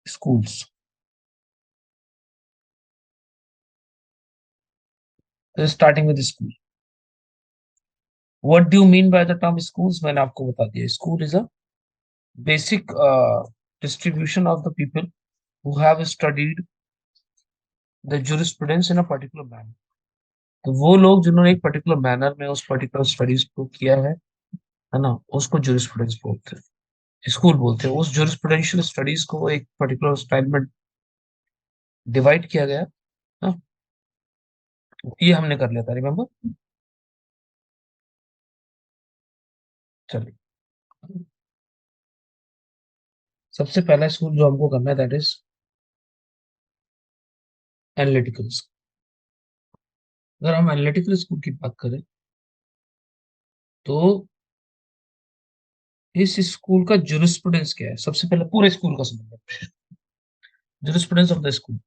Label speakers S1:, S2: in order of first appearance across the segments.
S1: schools. So starting with the school. What do you mean by the term schools? मैंने आपको बता दिया. School is a basic distribution of the people who have studied the jurisprudence in a particular manner. तो वो लोग जिन्होंने एक particular manner में उस पर्टिकुलर स्टडीज को किया है ना, उसको jurisprudence बोलते हैं, स्कूल बोलते हैं. उस jurisprudential स्टडीज को एक पर्टिकुलर स्टाइल में डिवाइड किया गया. हाँ, ये हमने कर लिया था, रिमेम्बर. चलिए, सबसे पहला स्कूल जो हमको करना है दैट इज एनालिटिकल. अगर हम एनालिटिकल स्कूल की बात करें तो इस स्कूल का जुरिस्प्रूडेंस क्या है, सबसे पहले पूरे स्कूल का समझ. जुरिस्प्रूडेंस ऑफ द स्कूल,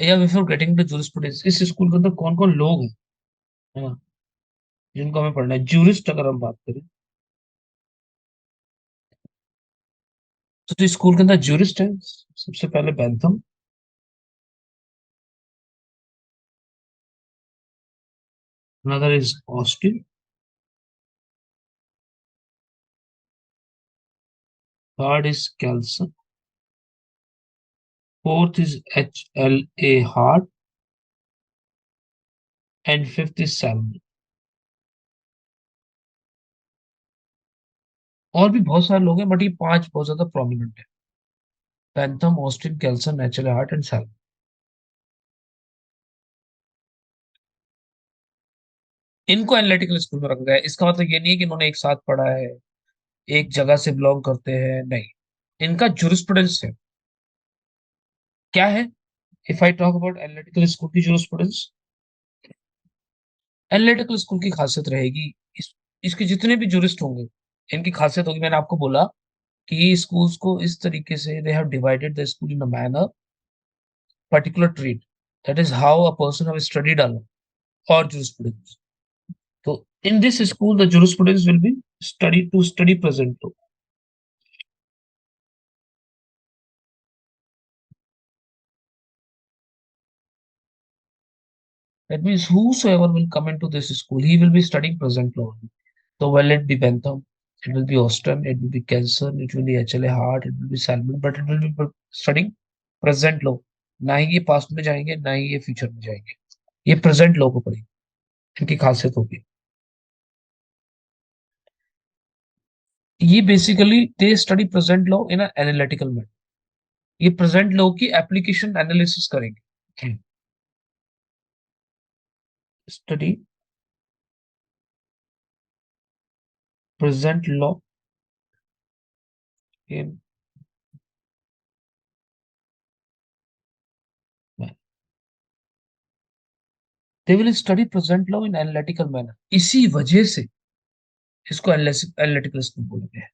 S1: या बिफोर गेटिंग द जुरिस्प्रूडेंस, इस स्कूल के अंदर कौन कौन लोग हैं, है ना, जिनको हमें पढ़ना है. जूरिस्ट अगर हम बात करें तो जो स्कूल के अंदर जूरिस्ट है, सबसे पहले Bentham, another is Austin, third is Kelsen, fourth is HLA Hart, and fifth is Salmond. और भी बहुत सारे लोग हैं बट ये पांच बहुत ज्यादा प्रोमिनेंट है. Bentham, Austin, Kelsen, HLA Hart and Salmond. इनको एनालिटिकल स्कूल में रखा गया है. इसका मतलब ये नहीं है कि इन्होंने एक साथ पढ़ा है, एक जगह से बिलोंग करते हैं, नहीं. इनका जुरिस्प्रूडेंस है, क्या है. If I talk about analytical school की जुरिस्प्रूडेंस, एनालिटिकल स्कूल की खासियत रहेगी, इसके जितने भी जुरिस्ट होंगे इनकी खासियत होगी, मैंने आपको बोला कि स्कूल्स को इस तरीके से they have divided the school in a manner particular trade, that is how a person have studied a law और jurisprudence. So in this school, the jurisprudence will be study present law. That means whosoever will come into this school, he will be studying present law only. So will it be Bentham, it will be Austin, it will be Kelson, it will be HLA Hart, it will be Salmon, but it will be studying present law. ना ही ये past में जाएंगे, ना ही ये future में जाएंगे, ये present law को पढ़ेंगे. इनकी खासियत होगी ये basically they study present law in analytical manner. ये प्रेजेंट लॉ की एप्लीकेशन एनालिसिस करेंगे. Study present law in they will study present law in analytical manner. इसी वजह से इसको एनालिटिकल स्कूल बोला गया है.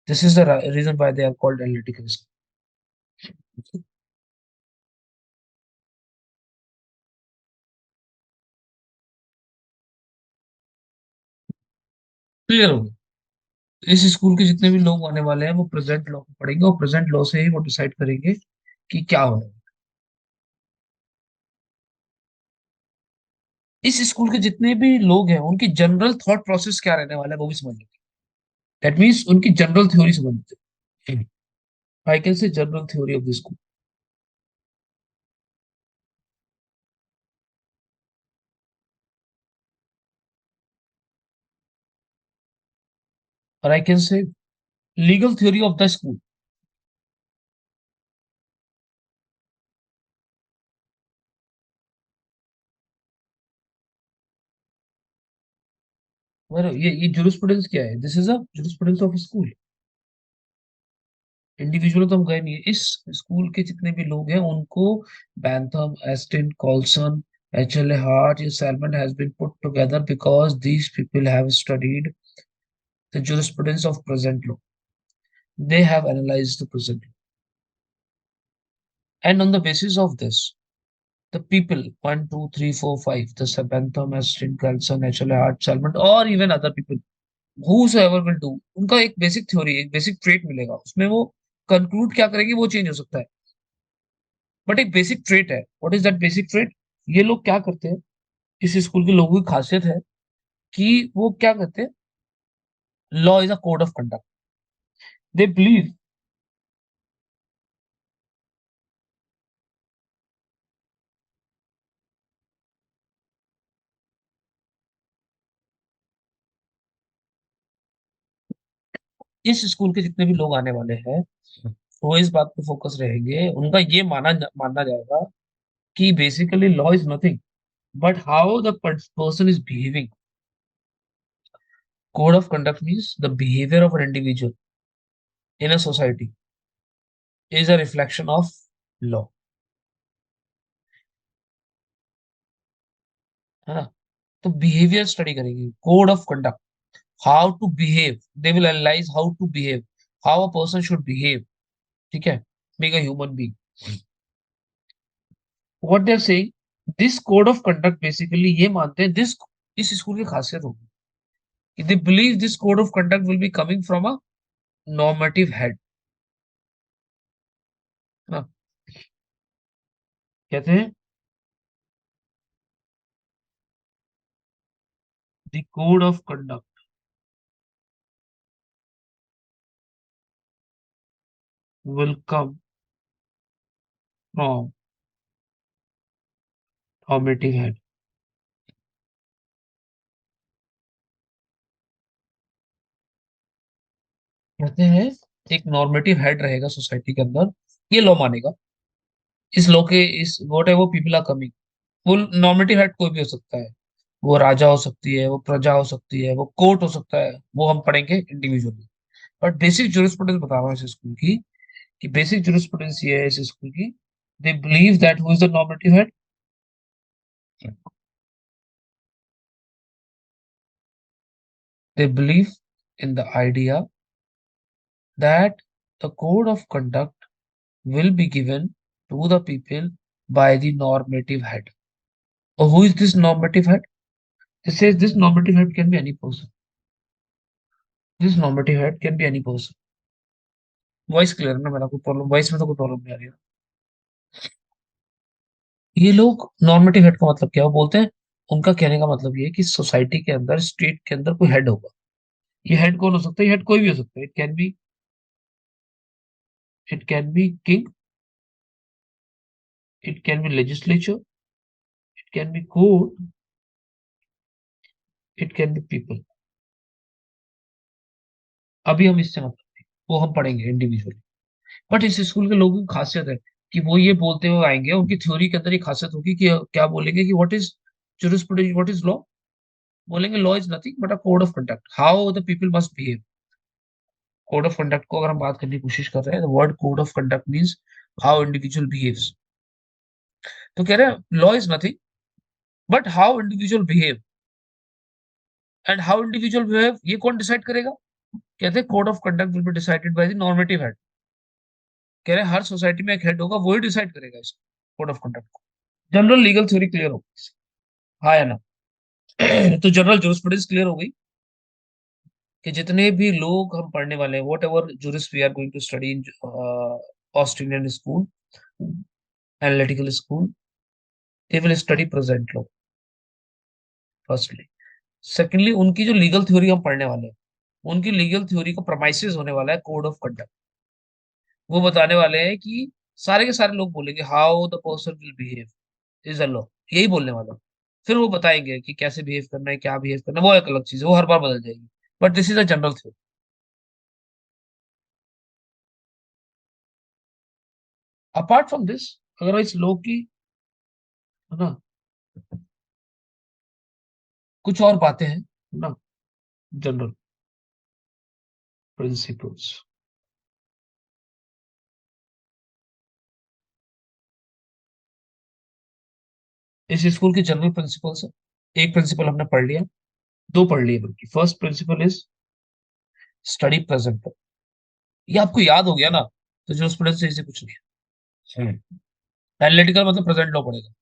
S1: This is the reason why they are called analytical school. Clear हो गया. इस स्कूल के जितने भी लोग आने वाले हैं वो प्रेजेंट लॉ को पढ़ेंगे और प्रेजेंट लॉ से ही वो डिसाइड करेंगे कि क्या होना है. इस स्कूल के जितने भी लोग हैं उनकी जनरल थॉट प्रोसेस क्या रहने वाला है वो भी समझ लेंगे. दैट मीन्स उनकी जनरल थ्योरी समझ लेते हैं. I can say general theory of the school, और I can say legal theory of the school. ये जुरिस्प्रूडेंस क्या है, this is a jurisprudence of school. Individual तो हम गए नहीं है. इस स्कूल के जितने भी लोग हैं उनको बैंथम, एस्टिन, कॉल्सन, HLA हार्ट या Salmond has been put together because these people have studied the jurisprudence of present law. They have analyzed the present law, and on the basis of this, the people one, two, three, four, five, the Bentham, Astin, Carlson, HLA Hart, Salmon, or even other people, whosoever will do, उनका एक basic theory, एक basic trait मिलेगा उसमें. वो conclude क्या करेंगे वो change हो सकता है, बट एक बेसिक ट्रेट है। What is that basic trait? ये लोग क्या करते हैं, इस स्कूल के लोगों की खासियत है कि वो क्या करते हैं, law is a code of conduct. They believe, इस स्कूल के जितने भी लोग आने वाले हैं वो इस बात पे फोकस रहेंगे, उनका ये मानना जाएगा कि basically law is nothing but how the person is behaving. Code of conduct means the behavior of an individual in a society is a reflection of law, है ना? तो बिहेवियर स्टडी करेंगे, code of conduct, how to behave, they will analyse how to behave, how a person should behave, ठीक है, being a human being. What they are saying, this code of conduct basically ये मानते हैं, this इस school की खासियत होगी कि they believe this code of conduct will be coming from a normative head, है ना? कहते हैं the code of conduct will come from normative head. कहते हैं एक नॉर्मेटिव हेड रहेगा सोसाइटी के अंदर, ये लॉ मानेगा, इस लॉ के इस वोट है वो पीपल आर कमिंग, वो नॉर्मेटिव हेड कोई भी हो सकता है, वो राजा हो सकती है, वो प्रजा हो सकती है, वो कोर्ट हो सकता है, वो हम पढ़ेंगे इंडिविजुअली। बट बेसिक जूरिस्प्रूडेंस बता रहा हूँ इस स्कूल की, कि बेसिक जूरिस्प्रूडेंस ये है इस स्कूल की, they believe that who is the normative head, they believe in the idea that the code of conduct will be given to the people by the normative head. Or who is this normative head? It says this normative head can be any person. This normative head can be any person. Voice clear है ना मेरा? कोई problem voice में तो कोई problem नहीं आ रही है? ये लोग नॉर्मेटिव हेड का मतलब क्या वो बोलते हैं, उनका कहने का मतलब ये है कि सोसाइटी के अंदर, स्टेट के अंदर कोई हेड होगा। ये हेड कौन हो सकता है? ये हेड कोई भी हो सकता है। It can be king, it can be legislature, it can be court, it can be people. अभी हम इससे मतलब नहीं, वो हम पढ़ेंगे इंडिविजुअली। बट इस स्कूल के लोगों की खासियत है कि वो ये बोलते हुए आएंगे, उनकी थ्योरी के अंदर ये खासियत होगी कि क्या बोलेंगे कि what is jurisprudence, what is law. बोलेंगे law is nothing but a code of conduct, how the people must behave. Code of conduct को अगर हम बात करने की कोशिश कर रहे हैं, word code of conduct means how individual behaves. तो कह रहे हैं law is nothing but how individual behave, and how individual behave ये कौन डिसाइड करेगा? कहते हैं code of conduct will be decided by the normative head. कह रहे हैं हर सोसाइटी में एक हेड होगा, वही डिसाइड करेगा इस कोड ऑफ कंडक्ट को। जनरल लीगल थ्योरी क्लियर होगी, हाँ या ना? तो जनरल जूरिस्प्रूडेंस क्लियर हो गई कि जितने भी लोग हम पढ़ने वाले हैं, whatever jurist we are going to study in Australian school, analytical school, they will study present law firstly. Secondly उनकी जो लीगल थ्योरी हम पढ़ने वाले हैं, उनकी लीगल थ्योरी का प्रमाइसिस होने वाला है कोड ऑफ कंडक्ट। वो बताने वाले हैं कि सारे के सारे लोग बोलेंगे how the person will behave is a law, यही बोलने वाला। फिर वो बताएंगे कि कैसे बिहेव करना है, क्या बिहेव करना है, वो एक अलग चीज है, वो हर बार बदल जाएगी। But this is a general theory. Apart from this, अगर इस लॉ की, है ना, कुछ और बातें हैं, है ना, जनरल प्रिंसिपल्स, इस स्कूल की जनरल प्रिंसिपल्स है। एक प्रिंसिपल हमने पढ़ लिया, दो पढ़ लिए बल्कि। First principle is study present. ये आपको याद हो गया ना, तो जो स्टूडेंट से इसे कुछ नहीं है। एनालिटिकल मतलब प्रेजेंट लो पड़ेगा,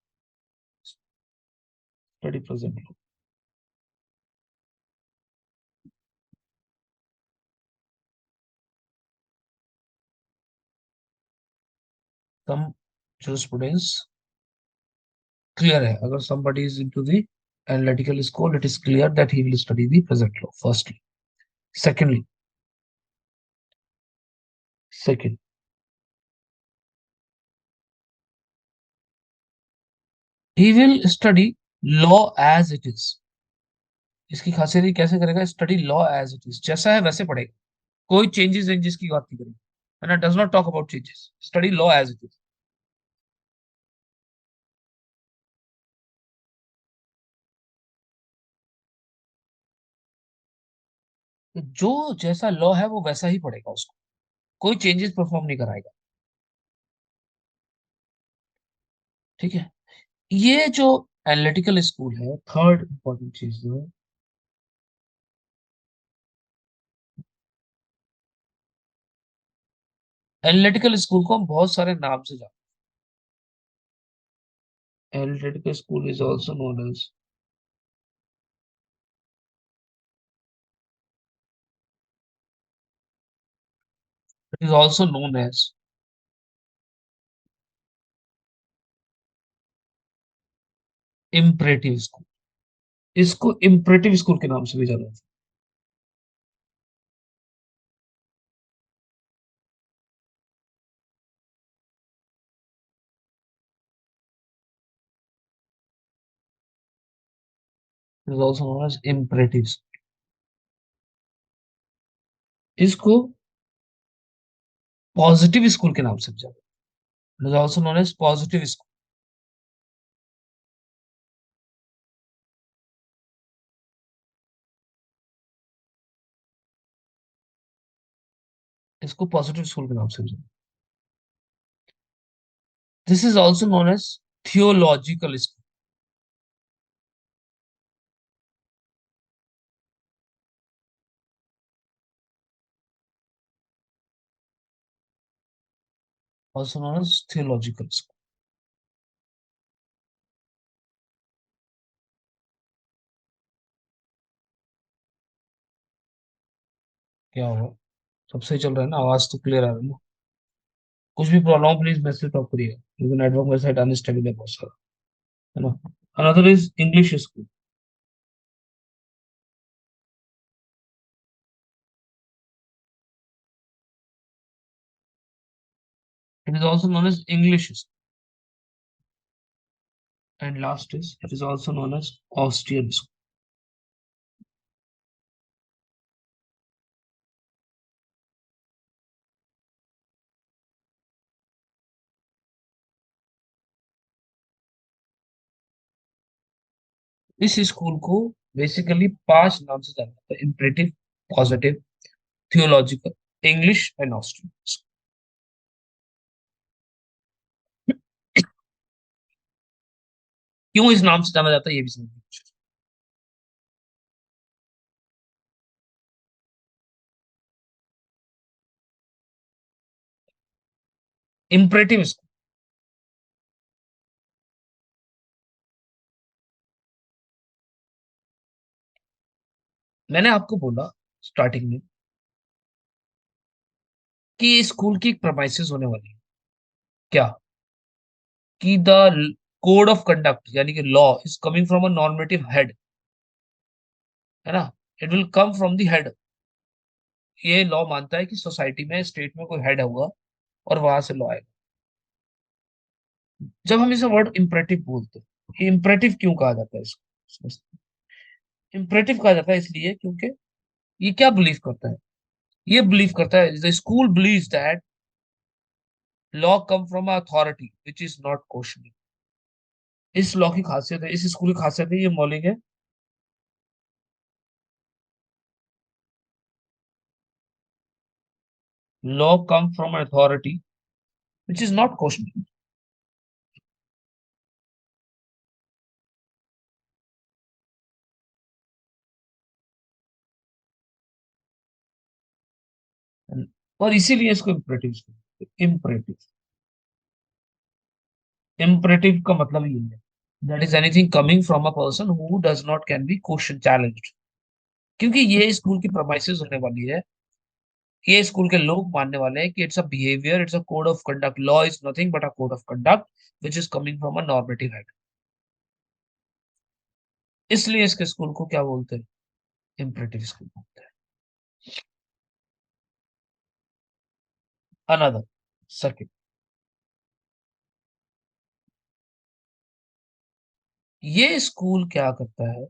S1: स्टडी प्रेजेंट लो। some jurisprudence clear है. अगर somebody is into the analytical school, it is clear that he will study the present law. Firstly, secondly, second, he will study law as it is. इसकी खासियत ये कैसे करेगा? Study law as it is, जैसा है वैसे पढ़ेगा, कोई चेंजेस वेंजेस की बात नहीं करेगा, है ना. Does not talk about changes, study law as it is. जो जैसा लॉ है वो वैसा ही पढ़ेगा उसको, कोई चेंजेस परफॉर्म नहीं कराएगा. ठीक है. ये जो एनालिटिकल स्कूल है, थर्ड इंपॉर्टेंट चीज जो है, एनालिटिकल स्कूल को हम बहुत सारे नाम से जानते हैं. Analytical school is also known as, it is also known as imperative school. इसको इम्परेटिव स्कूल के नाम से भी जाना जाता है. It is also known as imperative. इसको पॉजिटिव स्कूल के नाम से भी जाना जाता है. It is also known as positive school. इसको पॉजिटिव स्कूल के नाम से भी जाना. This is also known as theological school. Also known as theological school. क्या हुआ? सब सही चल रहा है ना? आवाज तो क्लियर आ रही है ना? कुछ भी प्रॉब्लम हो प्लीज मैसेज टॉप करिएगा, क्योंकि नेटवर्क मेरे साइड अनस्टेबल है बहुत सारा, है ना. Another is English school. It is also known as English school. And last is, it is also known as Austrian school. इस स्कूल को बेसिकली पांच नाम से जाना जाता है: imperative, positive, theological, English and Austrian. क्यों इस नाम से जाना जाता है ये भी समझिए. इम्परेटिव स्कूल, मैंने आपको बोला स्टार्टिंग में कि ये स्कूल की एक प्रमाइसेस होने वाली है. क्या? कि द कोड ऑफ कंडक्ट यानी कि law is coming from a normative head, है ना. It will come from the head. ये लॉ मानता है कि सोसाइटी में, स्टेट में कोई हेड होगा और वहां से लॉ आएगा. जब हम इसे वर्ड इम्परेटिव बोलते हैं, इम्परेटिव क्यों कहा जाता है इसको? इम्परेटिव कहा जाता है इसलिए क्योंकि ये क्या बिलीव करता है? ये बिलीव करता है, the school believes that law come from authority which is not questioning. इस लॉ की खासियत है, इस स्कूल की खासियत है, ये मॉलिंग है. Law come from authority which is not questioning. और इसीलिए इसको इम्परेटिव, इम्परेटिव, इम्परेटिव का मतलब ये है, that is anything coming from a person who does not can be question challenged. क्योंकि ये स्कूल की प्रोमाइसेस होने वाली है ये स्कूल के लोग मानने वाले हैं कि it's a behaviour, it's a code of conduct, law is nothing but a code of conduct which is coming from a normative head. इसलिए इसके स्कूल को क्या बोलते हैं? इम्परेटिव स्कूल बोलते हैं। अनदर सेकंड, ये स्कूल क्या करता है?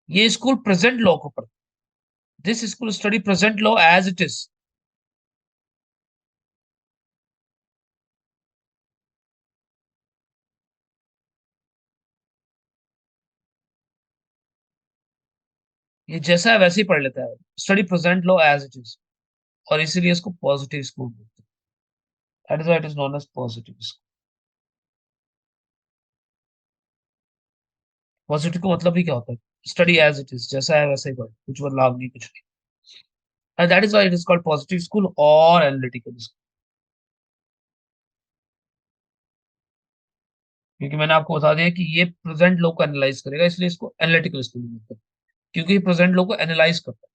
S1: ये स्कूल प्रेजेंट लॉ को पढ़ता है। This school study present law as it is. ये जैसा है वैसे ही पढ़ लेता है, study present law as it is. और इसीलिए इसको पॉजिटिव स्कूल बोलते हैं। That is why it is known as positive school. Positive का मतलब ही क्या होता है? स्टडी एज इट इज, जैसा है वैसा ही पढ़, कुछ बदलाव नहीं, कुछ नहीं। And that is why it is called positive school और एनालिटिकल स्कूल। क्योंकि मैंने आपको बता दिया कि ये प्रेजेंट लॉ को एनालाइज करेगा, इसलिए इसको एनालिटिकल स्कूल बोलते हैं। क्योंकि ये प्रेजेंट लॉ को एनालाइज करता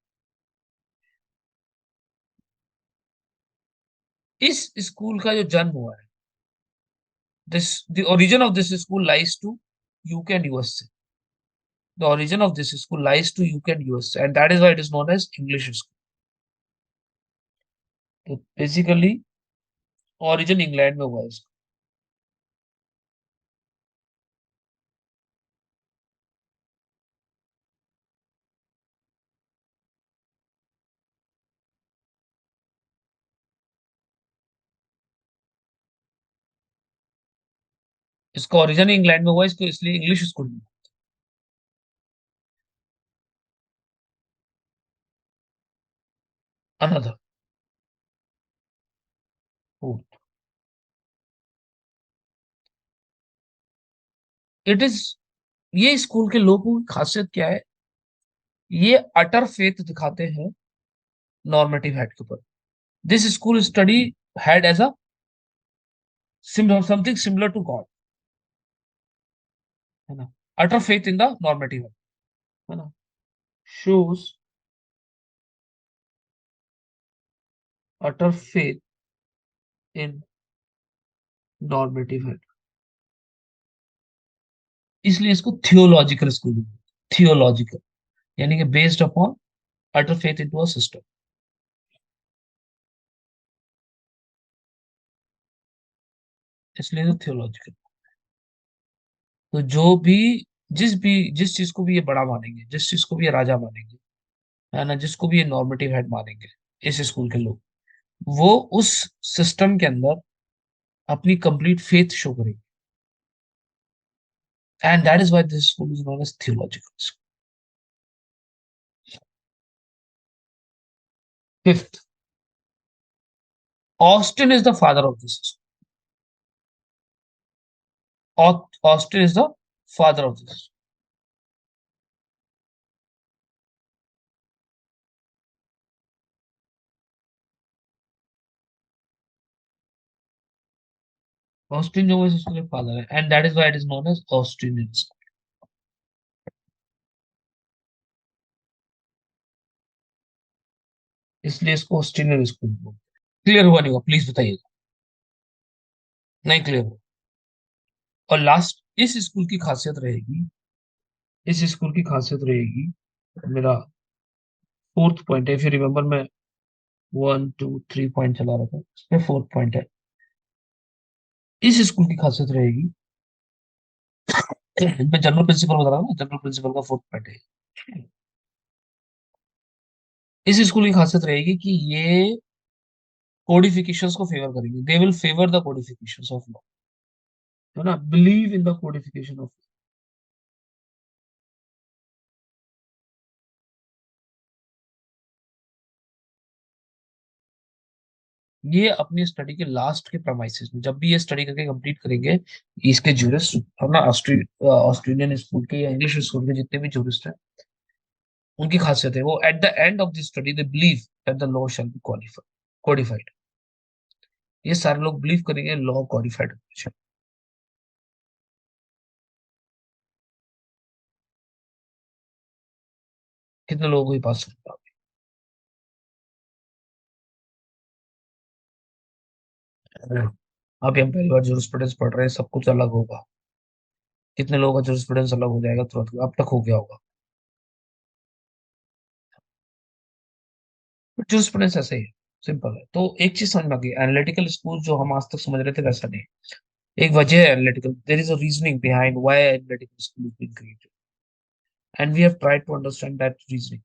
S1: है। इस स्कूल का जो जन्म हुआ है, this the origin of this school lies to UK and USA. The origin of this school lies to UK and USA, and that is why it is known as English school. तो basically origin England में हुआ है इसका। इसका origin England में हुआ है, इसको इसलिए इंग्लिश स्कूल में। अनदर इट इज, ये स्कूल के लोगों की खासियत क्या है? ये अटर फेथ दिखाते हैं नॉर्मेटिव हेड के ऊपर। This school study head as a something similar to God, है ना। Utter faith in the normative head, है ना। shows utter faith in normative head, इसलिए इसको थियोलॉजिकल स्कूल, थियोलॉजिकल यानी कि based upon utter faith into a system, इसलिए तो थियोलॉजिकल। तो जो भी, जिस चीज को भी ये बड़ा मानेंगे, जिस चीज को भी ये राजा मानेंगे, है ना, जिसको भी ये नॉर्मेटिव हेड मानेंगे, इस स्कूल के लोग, वो उस सिस्टम के अंदर अपनी कंप्लीट फेथ शो करेंगे। And that is why this school is known as theological. Fifth, Austin is the father of this. Austin is the father of this. Austin जो है इसके फादर है, and that is why it is known as Australian. इसलिए इसको Australian school बोलते हैं। Clear हुआ नहीं हुआ प्लीज बताइएगा। नहीं क्लियर हुआ। और लास्ट, इस स्कूल की खासियत रहेगी, इस स्कूल की खासियत रहेगी, मेरा फोर्थ पॉइंट है, फिर रिमेंबर मैं 1 2 3 पॉइंट चला रहा था, इसमें फोर्थ पॉइंट है। इस स्कूल की खासियत रहेगी, मैं जनरल प्रिंसिपल बता रहा हूँ, जनरल प्रिंसिपल का फोर्थ पॉइंट है। इस स्कूल की खासियत रहेगी कि ये कोडिफिकेशंस को फेवर करेंगे, they will favour the codifications of law, है ना, believe in the codification of. ये अपनी स्टडी के लास्ट के प्रमाइसेस में, जब भी ये स्टडी करके कंप्लीट करेंगे, इसके जूरिस्ट, है ना, ऑस्ट्रेलियन स्कूल के या इंग्लिश स्कूल के जितने भी जूरिस्ट हैं, उनकी खासियत है, वो at the end of the study they believe that the law shall be qualified, codified. ये सारे लोग बिलीव करेंगे लॉ क्वालिफाइड। कितने लोगों को ये पास होगा? अभी हम पहली बार जूरिस्प्रूडेंस पढ़ रहे हैं, सब कुछ अलग होगा। कितने लोगों का जूरिस्प्रूडेंस अलग हो जाएगा तुरंत, अब तक हो गया होगा। बट जूरिस्प्रूडेंस ऐसे ही है, सिंपल है। तो एक चीज समझ में आ गई, एनालिटिकल स्कूल जो हम आज तक समझ रहे थे वैसा नहीं। एक वजह है analytical, there is a reasoning behind why analytical school is being created, and we have tried to understand that reasoning.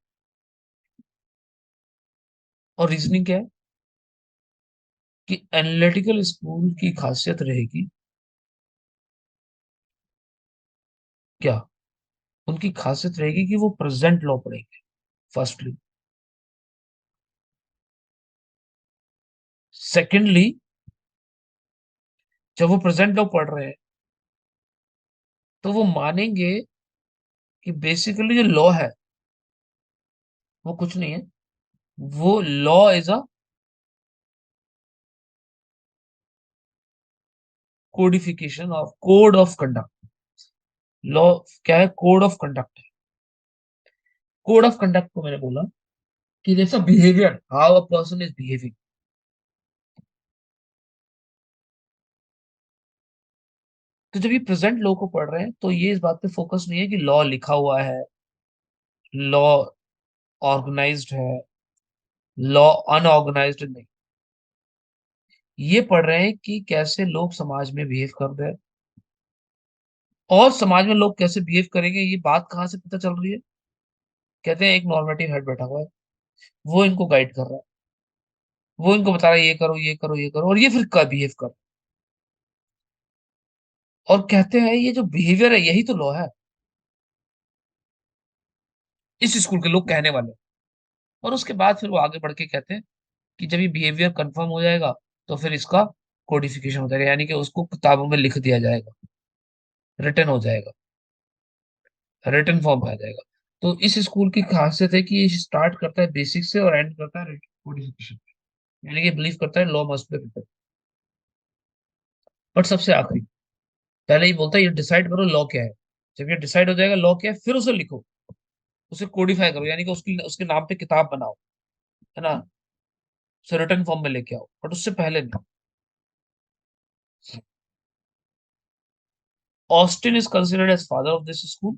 S1: और रीजनिंग क्या है कि एनालिटिकल स्कूल की खासियत रहेगी क्या, उनकी खासियत रहेगी कि वो प्रेजेंट लॉ पढ़ेंगे फर्स्टली। सेकेंडली, जब वो प्रेजेंट लॉ पढ़ रहे हैं तो वो मानेंगे कि बेसिकली जो लॉ है वो कुछ नहीं है, वो law is a codification of code of conduct. Law क्या है, कोड ऑफ कंडक्ट है। कोड ऑफ कंडक्ट को मैंने बोला कि जैसा behaviour, how a person is behaving. तो जब ये प्रेजेंट लॉ को पढ़ रहे हैं तो ये इस बात पे फोकस नहीं है कि लॉ लिखा हुआ है, लॉ ऑर्गेनाइज्ड है, लॉ अनऑर्गेनाइज्ड नहीं। ये पढ़ रहे हैं कि कैसे लोग समाज में बिहेव कर रहे हैं, और समाज में लोग कैसे बिहेव करेंगे ये बात कहाँ से पता चल रही है। कहते हैं एक नॉर्मेटिव हेड बैठा हुआ है, वो इनको गाइड कर रहा है, वो इनको बता रहा है ये करो ये करो ये करो, और ये फिर बिहेव कर। और कहते हैं ये जो बिहेवियर है यही तो लॉ है, इस स्कूल के लोग कहने वाले। और उसके बाद फिर वो आगे बढ़ के कहते हैं कि जब ये बिहेवियर कंफर्म हो जाएगा तो फिर इसका कोडिफिकेशन हो जाएगा, यानी कि उसको किताबों में लिख दिया जाएगा, रिटन हो जाएगा, रिटन फॉर्म में आ जाएगा। तो इस स्कूल की खासियत है कि ये स्टार्ट करता है बेसिक से और एंड करता है कोडिफिकेशन, यानी कि बिलीव करता है law must be written. But सबसे आखिरी, पहले ही बोलता है ये डिसाइड करो लॉ क्या है। जब ये डिसाइड हो जाएगा लॉ क्या है, फिर उसे लिखो, उसे कोडिफाई करो, यानी कि उसकी उसके नाम पे किताब बनाओ, है ना, उसे रिटन फॉर्म में लेके आओ, बट उससे पहले नहीं। Austin is considered as father of this school.